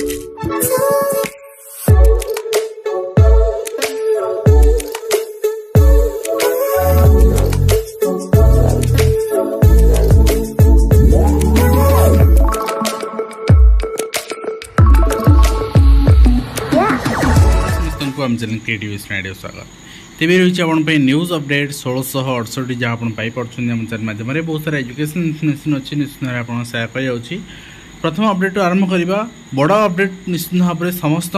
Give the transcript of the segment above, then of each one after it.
आम channel creative studio स्वागत तेज रही आप न्यूज अपडेट 1668 जहाँ आप पाइपन चैनल माध्यम बहुत सारा एजुकेशन इनफर्मेशन अच्छी निश्चित भाव आप सेयार कर प्रथम अपडेट आरंभ करवा बड़ अपडेट निश्चित भाव में समस्त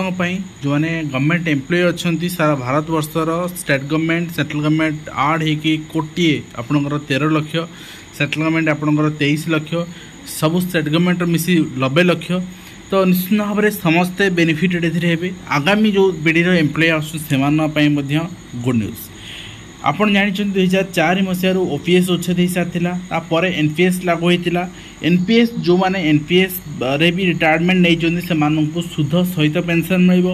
जो मैंने गवर्नमेंट एम्प्लॉय अच्छा सारा भारत वर्षर स्टेट गवर्नमेंट सेंट्रल गवर्नमेंट आड होगी कोटे आपंकर 13 लाख सेंट्रल गवर्नमेंट आपंकर 23 लाख सब स्टेट गवर्नमेंट मिसी 90 लाख तो निश्चित भाव में समस्ते बेनिफिटेड ए आगामी जो पीढ़ी एम्प्लॉय आसान गुड न्यूज आपन जानी 2004 मसीह ओपीएस उच्छेद हो सारी एनपीएस लागू होता एनपीएस जो मैंने एनपीएस रे भी रिटायरमेंट नहीं से सुध सहित पेंशन मिल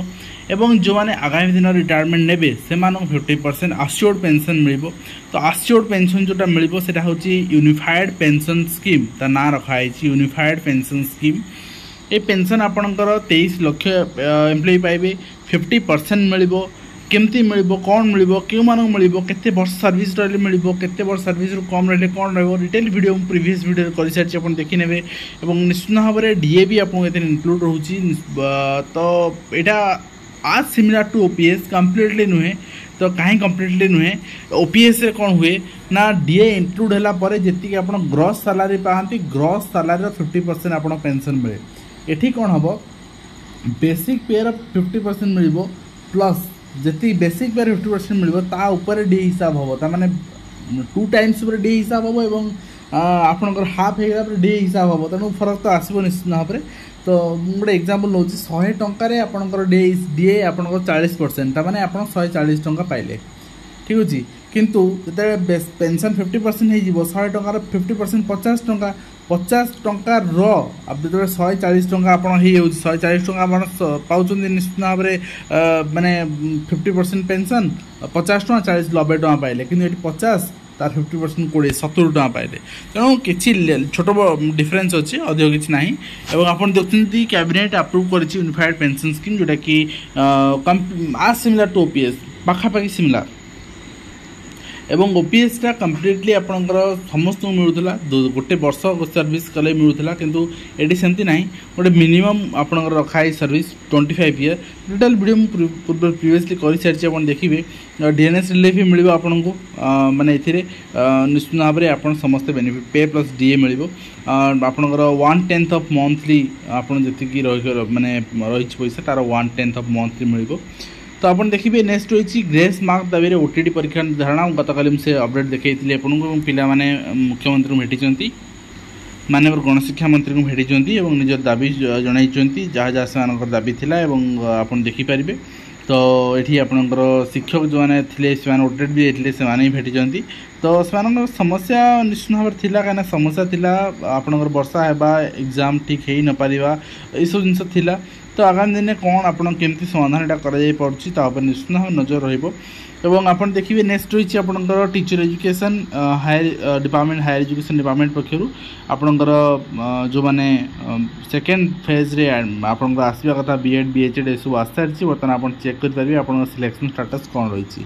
एवं जो मैंने आगामी दिन रिटायरमेंट ने से 50% आश्योर्ड पेंशन मिल तो आश्योर्ड पेंशन जोटा मिल यूनिफाइड पेंशन स्कीम ता ना रखाई यूनिफाइड पेंशन स्कीम ये पेंशन आपणकर 23 लाख एम्प्लॉय पाइबे 50% मिल केमती मिल कौन मिल क्यों मिल केते वर्ष सर्विस रही मिल केते वर्ष सर्विस कम रही कौन रिटेल वीडियो प्रीवियस वीडियो कर सारी आप देखिने और निश्चित भाव में डीए भी आपको इनक्लूड रोचे तो यहाँ आज सिमिलर टू ओपीएस कम्प्लीटली नुहे तो कहीं कम्प्लीटली नुहे ओपीएस रे कौन हुए ना डीए इंक्लूड है जी आप ग्रॉस सैलरी पाती ग्रॉस सैलरी 50% आप पेंशन मिले एठी कौन हम बेसिक पे 50% मिल प्लस जी बेसिक पे 50% मिल डी हिसाब हम माने 2 टाइम्स डी हिसाब हम और आपंकर हाफ हो डी हिसाब हम तेणु फरक तो आसो निश्चित भाव में तो गोटे एग्जांपल नौ 100 टंकार आपंकर डीए आपंकर 40% मैंने आप 140 टंका पाइले ठीक अच्छे किंतु जो पेंशन 50% हो 100 टंकार 50% 50 टंका 50 टंकार जो 140 टंका आप 140 टंका आप पाँच निश्चित भाव में माने 50% पेंशन 50 टंका 40 90 टंका पाइले कि 50 तार 50% 20 70 टंका पाइले तेणु कि छोट डिफरेन्स अच्छी अधिक किसी ना और आप देखते कैबिनेट अप्रूव कर यूनिफाइड पेंशन स्कीम जोटा कि आज सिमिलर टू ओपीएस पाखापाखि सिमिलर एवं ओपीएस टा कम्प्लीटली आपंकर समस्त मिलूला गोटे वर्ष सर्विस कले मिलूला किंतु ये सेमती ना गोटे मिनिमम आपंकर रखाई सर्विस 25 ईयर टोटाल वीडियो पूर्व प्रीवियसली कर सारी आप देखिए डीएनएस रिलीफ भी मिल आपन को माने ए निश्चित भाव में आप समस्त बेनिफिट पे प्लस डीए मिल आपंकर 1/10 ऑफ मंथली आपन जी माने रही पैसा तार 1/10 ऑफ मंथली मिल तो आप देखिए नेक्स्ट रही ग्रेस मार्क दाबी ओटीटी परीक्षा धारणा गतकाली से अपडेट देखी आपको पिला माने मुख्यमंत्री को भेटी माननीय गणशिक्षा मंत्री को भेटी और निज दाबी जन जहाँ जहाँ से दाबी थी आप देखिपारे तो ये आपंकर शिक्षक जो मैंने थे ओटेड भी जाते से भेटी तो से समस्या निश्चित भाव में कहीं समस्या थी आपंकर वर्षा है एग्जाम ठीक हो न पार यू जिनस थी तो आगामी दिन कौन आपन केमती समाधान कर निश्चित भाव नजर रही आप देखिए नेक्स्ट रही आपंकर teacher education higher department higher education department पक्षर आपंकर जो मैंने सेकेंड फेज रे आपंकर आसवा कथा बीएड बीएचएड ये सब आस सारी बर्तमान आप चेक करेंगे आप सिलेक्शन स्टाटस कौन रही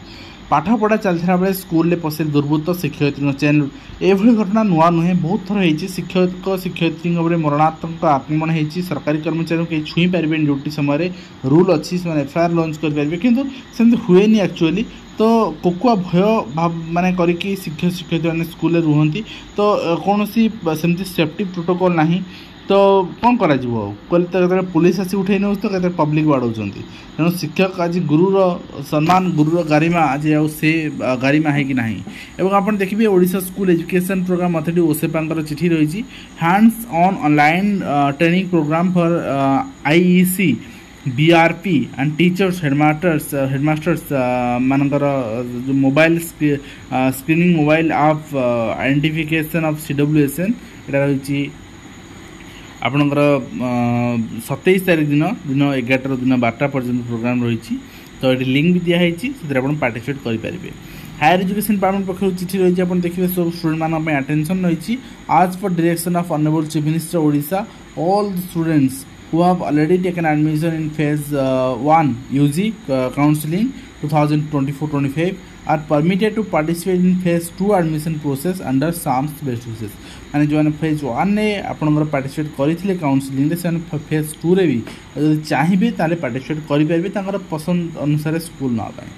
पाठपढ़ा चलता बेले स्कूल पशि दुर्बृत्त शिक्षयित्री चेन ये घटना नुआ नुहे बहुत थर होती शिक्षक शिक्षयित्री मरणात्मक आक्रमण होती सरकारी कर्मचारी कहीं छुई पारे ड्यूटी समय रूल अच्छी से एफआईआर लॉन्च करेंगे किंतु सेमती हुए एक्चुअली तो कोकुआ भय भाव माने करिकी शिक्षक शिक्षयित्री मैंने स्कूल रुहति तो कौन सेमती सेफ्टी प्रोटोकॉल ना तो कौन करा तो पुलिस आसी उठे नौ तो कहते पब्लिक बाड़ौं तेणु शिक्षक आज गुरुर सम्मान गुरुर गारिमा आज से गारिमा है कि नहीं एवं आप देखिए Odisha school education program authority OSEPA चिठी रही hands on online training program for IEC BRP and teachers headmasters मानकर जो mobile screening mobile app identification of CWSN यहाँ रही आपणकर 27 तारीख दिन 11 दिन 12 पर्यंत प्रोग्राम रही तो ये लिंक भी दिखाई से पार्टिसिपेट करेंगे हायर एजुकेशन डिपार्टमेंट पक्ष चिठी रही है देखिए सब स्टूडेंट मान अटेंशन रही आज for direction of honourable chief minister Odisha all the students who have already taken admission in phase 1 UG counseling 2024-25 are permitted to participate in phase 2 admission process under SAMS best wishes माने जो phase 1 ने आपनकर participate करथिले counselling रे से phase 2 रे भी यदि चाहिबे ताले पार्टिसिपेट करि परबे तांकर पसंद अनुसार स्कूल ना पाए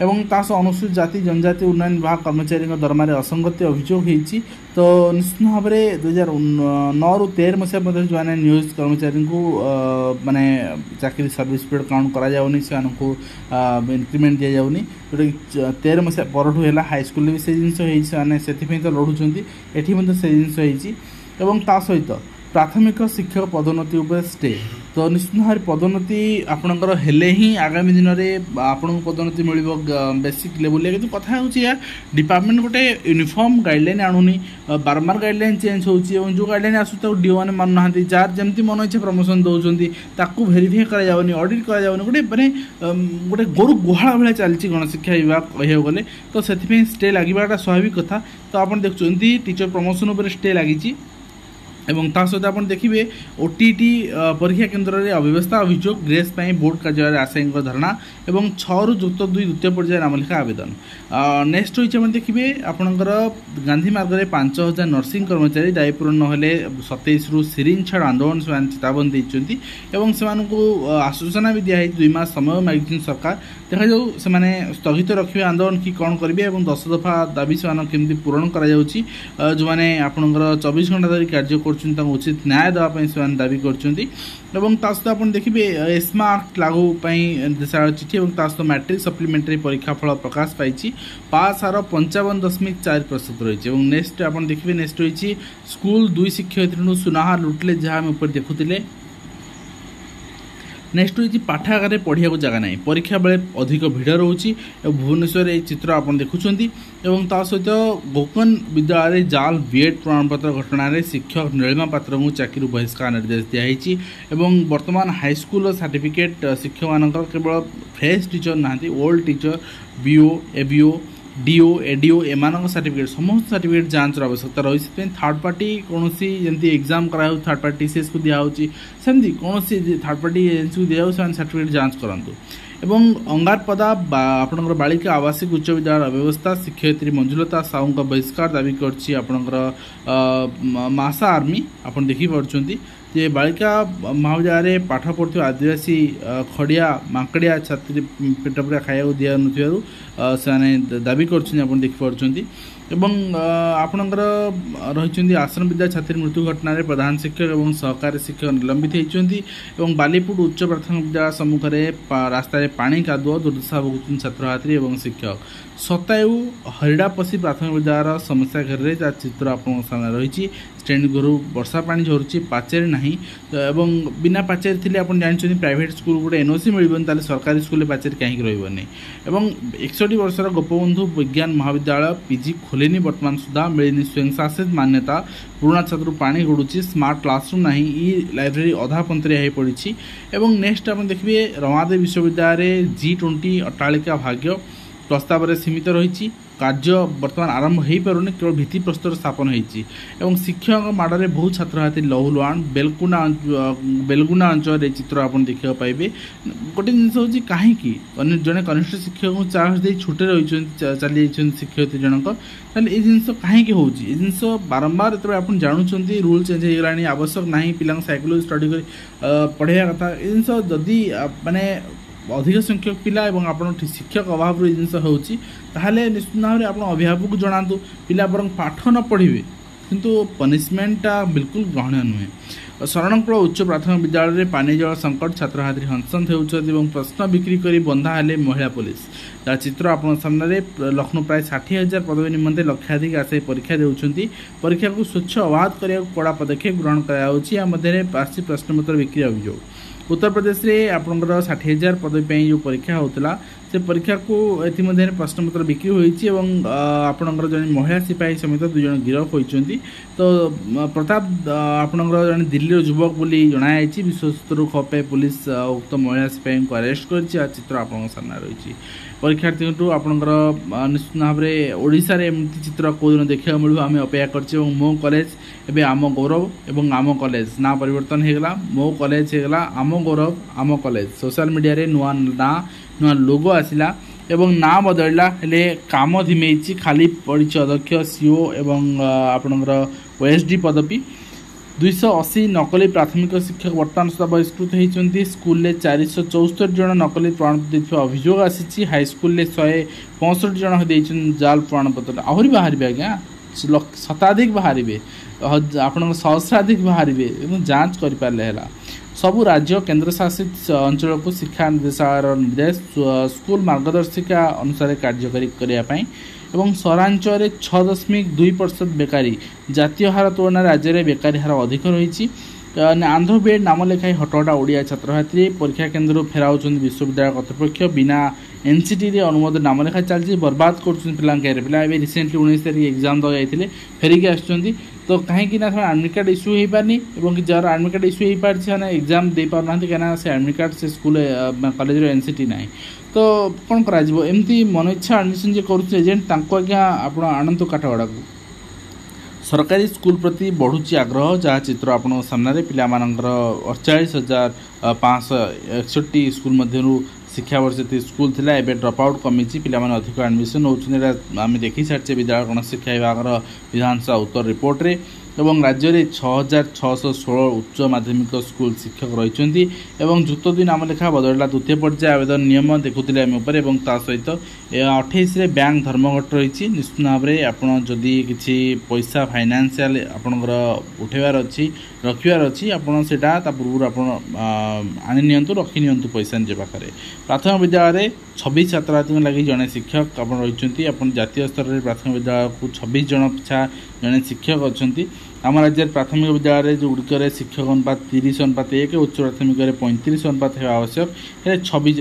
एवं तास अनुसूचित जाति जनजाति उन्नयन विभाग कर्मचारी दरमा असंगति अभियोग होती तो निश्चित भाव में 2009 ରୁ 13 मसीहा मध्य जो नियोजित कर्मचारी को माने चाकरी सर्विस पीरियड काउंट करा जाउनी से इंक्रीमेंट दिया जाउनी जो 13 मसीहा परठू है हाईस्कूल भी से जिनस से तो लड़ुंट ये से जिनस एवं ता सहित प्राथमिक शिक्षक पदोन्नति उपर स्टे तो निश्चित भाव पदोन्नति आपणकर हेले ही आगामी दिन में आपन पदोन्नति मिल बेसिक लेवल कि कथा हो डिपार्टमेंट गोटे यूनिफॉर्म गाइडलाइन आणुनी बारंबार गाइडलाइन चेंज हो जो गाइडलाइन आसू डीओ मैंने मानुना जार जमी मन इच्छा प्रमोशन दौरान ताकू भेरीफाई करानी ऑडिट करानी गोटे मैंने गोटे गोरु गुहाल भाई चलती गणशिक्षा विभाग कह गले तो से स्टे लगे स्वाभाविक कथा तो आप देखुं टीचर प्रमोशन उपर स्टे लगी एवं ता सहित आप देखिए ओटीटी परीक्षा केन्द्र में अव्यवस्था अभियोग ग्रेस बोर्ड कार्यालय आशायी धारणा एवं 6 ରୁ ଯୁକ୍ତ 2 द्वितीय पर्याय नामलेखा आवेदन नेक्स्ट होइछ देखिए आपणकर गांधी मार्ग में 5000 नर्सिंग कर्मचारी दायी पूरण नहले 27 ରୁ सिरिंज छाड़ आंदोलन से चेतावनी देते एवं से आश्वासना भी दिखाई 2 मास समय मांगी सरकार देखा जाऊ से स्थगित रखिए आंदोलन कि कौन करेंगे 10 दफा दाबी से केमती पूरण कर जो मैंने आपणकर 24 घंटा धरी कार्य उचित न्याय देवाई से दाबी कर देखिए एस्मा एक्ट लागू निर्देशालय चिठी और सहित मैट्रिक सप्लीमेंटारी परीक्षा फल प्रकाश पाई पास हार 55.4% रही नेक्स्ट आप देखिए नेक्स्ट रही स्कूल 2 शिक्षयित्री सुनाहा लुटिले जहाँ आम ऊपर देखुले नेक्स्ट होती पाठागार पढ़िया जगह ना परीक्षा बेले अधिक भिड़ रोचे भुवनेश्वर ये चित्र आप देखुं सहित गोकन विद्यालय जाल बीएड प्रमाणपत्र घटन शिक्षक नीलिमा पात्र को चाकरी बहिष्कार निर्देश दिखाई वर्तमान हाईस्कूल सर्टिफिकेट शिक्षक मान केवल फ्रेश टीचर ना old teacher BO ABO DO ADO एम सर्टिफिकेट समस्त सर्टिफिकेट जांच आवश्यकता रही है थर्ड पार्टी कौन जमी एग्जाम करा थर्ड पार्टी टीसीएस को दिखाई सेमती कौन थर्ड पार्टी एजेंसी को दिया सर्टिफिकेट जांच करातु एवं अंगारपदा आपणकर बालिका आवासिक उच्च विद्यालय अव्यवस्था शिक्षयित्री मंजुलता साहू का बहिष्कार दाबी कर मासा आर्मी आप देखिपुंट जे बालिका महाविद्यालय पाठ पढ़ु आदिवासी खड़िया माकड़िया छात्री पेटपुरा खाया दिया से दाबी कर देखिपुंट एवं आपणकर रही आश्रम विद्या छात्री मृत्यु घटन प्रधान शिक्षक और सहकारी शिक्षक निलंबित होती बालीपुर उच्च प्राथमिक विद्यालय सम्मुख में रास्तार पानी कादुआ दुर्दशा भोगुं छात्र छात्री और शिक्षक सतायु हरिडापसी प्राथमिक विद्यालय समस्या घेर चित्र आप सामने रही स्टैंड घर वर्षा पानी झरुची पाचेरी ना एवं बिना पाचेरी थी आप जानते प्राइवेट स्कूल गोटे एनओसी मिलबनी सरकारी स्कूल पाचेरी कहीं रही एवं 61 वर्षर गोपबंधु विज्ञान महाविद्यालय पीजी खोलेनी वर्तमान सुधा मिलनी स्वयंशासित मान्यता पुराणा छात्र पानी गड़ुची स्मार्ट क्लासरूम ना ई लाइब्रेरी अधा पंतरिया हो पड़ी एवं नेक्स्ट आप देखिए रमादेवी विश्वविद्यालय G20 अट्टालिका भाग्य प्रस्ताव में सीमित रही कार्य वर्तमान आरंभ हो पारुनि केवल भित्तिप्रस्तर स्थापन होती शिक्षक माड़े बहुत छात्र छात्री लहुलुआण बेलगुना अंचल चित्र आप देखा पाइबे गोटे जिनस हूँ कहीं जड़े कनिष्ठ शिक्षक को चार्ज दे छुटे रही चली शिक्षयित्री जनक ये जिनस कहीं हो जिनस बारंबार जो आप जानूँ रूल चेंज हो गला आवश्यक ना पिला साइकोलॉजी स्टडी कर पढ़ाया कथा ये जिनस जदि माने अधिक संख्यक पिला और आप शिक्षक अभाव जिन होने निश्चित भाव में आप अभिभावक को जनातु पिला बर पाठ न पढ़े किंतु पनिशमेंटा बिल्कुल ग्रहणीय नुहे शरणकुल उच्च प्राथमिक विद्यालय में पानी जल संकट छात्र छात्री हंसंत होती प्रश्न बिक्री कर बंधा हेले महिला पुलिस तार चित्र आप सामने लखनऊ प्राय 60,000 पदवी निमंते लक्षाधिक आशायी परीक्षा देउछंती परीक्षा को स्वच्छ अबाध करने कड़ा पदक्षेप ग्रहण कर प्रश्नपत्र बिक्री अभियोग उत्तर प्रदेश में आपंकर 60,000 पदवी जो परीक्षा होता से परीक्षा को ये प्रश्नपत्र बिक्री होती आपणकर जन महिला सिपाही समेत 2 जन गिरफ होती। तो प्रताप आपणकर जन दिल्ली युवक बोली जनाई विश्वस्तु खपे पुलिस उक्त महिला सिपाही को अरेस्ट कर चित्र आप सामने रही। परीक्षार्थी आपणकर निश्चित भाव में ओडिशा रे एमती चित्र कौ दिन देखा मिलू आम अपेक्षा कर मो कॉलेज एवं आम गौरव एवं आम कॉलेज ना परिवर्तन होगा मो कॉलेज होगा आम गौरव आम कॉलेज सोशल मीडिया रे नुआ ना नुआ लोगो आसला एवं ना बदलला हेले काम धिमेची खाली पड़ी अध्यक्ष सीओ एवं आपणकर ओएसडी पदवी 280 नकली प्राथमिक शिक्षक बर्तमान सुधा बहिष्कृत होती। स्कूल में 474 जन नकली प्रमाणपत्र अभियोग आसी हाईस्कल 165 जन जाल प्रमाणपत्र आहरी बाहर आज्ञा शताधिक बाहर आप सहस्राधिक बाहर जांच करें सबु राज्य केंद्र शासित अंचल को शिक्षा निर्देशालय निर्देश स्कूल मार्गदर्शिका अनुसार कार्यकारी करने एवं सहरांचल 6.2% बेकारी जातीय हार तुलन राज्य में बेकारी हार अधिक रही। आंध्र बेड नाम लेखाई हटहटा ओडिया छात्र छात्री परीक्षा केन्द्र फेराऊँ विश्वविद्यालय कर्तृपक्ष बिना एनसीटी रे अनुमोदन नाम लेखा चलती बर्बाद कर पिला रिसेंटली 19 तारीख एग्जाम दे जाते फेरिकी आसुँच तो कहीं एडमिट कार्ड इश्यू हो पारनी और जार एडमिट कार्ड इश्यू हो पार्टी से एग्जाम दे पारना कहीं से एडमिट कार्ड से स्कूल कॉलेज एनसीटी ना तो कौन करमती मन इच्छा एडमिशन जे कर एजेंट आज्ञा आप आणतु काठगड़ा को सरकारी स्कूल प्रति बढ़ुची आग्रह जहाँ चित्र आप सामने पिला 48,561 स्कूल मध्य शिक्षा वर्ष स्कूल थिला एबे ड्रॉप आउट कमी पिला अधिक एडमिशन होती आम देखी सारी विद्यालय गण शिक्षा विभाग विधानसभा उत्तर रिपोर्ट रे एवं राज्य में 6,616 उच्च माध्यमिक स्कूल शिक्षक रही जुक्त 2 नाम लेखा बदलला द्वितीय पर्याय आवेदन नियम देखुले आम सहित 28 बैंक धर्मघट रही। निश्चित भाव में आपड़ी किसी पैसा फाइनान्शियल आपणकर उठेबार अच्छी रखार अच्छी आपटा पूर्व आनी रखी नि पैसा निज पाखे प्राथमिक विद्यालय 26 छात्र छात्री लगी जड़े शिक्षक आप रही जातीय स्तर में प्राथमिक विद्यालय को 26 जन पिछा जड़े शिक्षक अच्छा आम राज्य प्राथमिक विद्यालय जो गुड़िक शिक्षक अनुपात 30:1 उच्च प्राथमिक 35 अनुपात है आवश्यक 26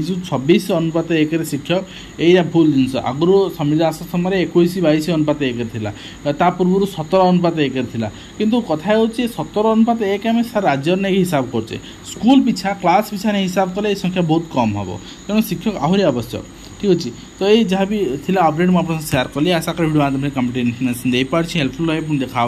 जो 26 अनुपात 1 शिक्षक यही भूल जिनस आगुरी संविधान समय 21-22 अनुपात 1 था पूर्व 17 अनुपात 1 था किंतु कथा हो 17 अनुपात 1 आम सारा राज्य नहीं हिसाब करचे स्कूल पिछा क्लास पिछा नहीं हिसाब कले संख्या बहुत कम हम तेणु शिक्षक आहरी आवश्यक ठीक अच्छे। तो ये जहाँ भी अपडेट मुझे शेयर कली आशा कर वीडियो माध्यम कम्प्लीट इन्फॉर्मेशन दे पार्टी हेल्पफुल रहे देखा।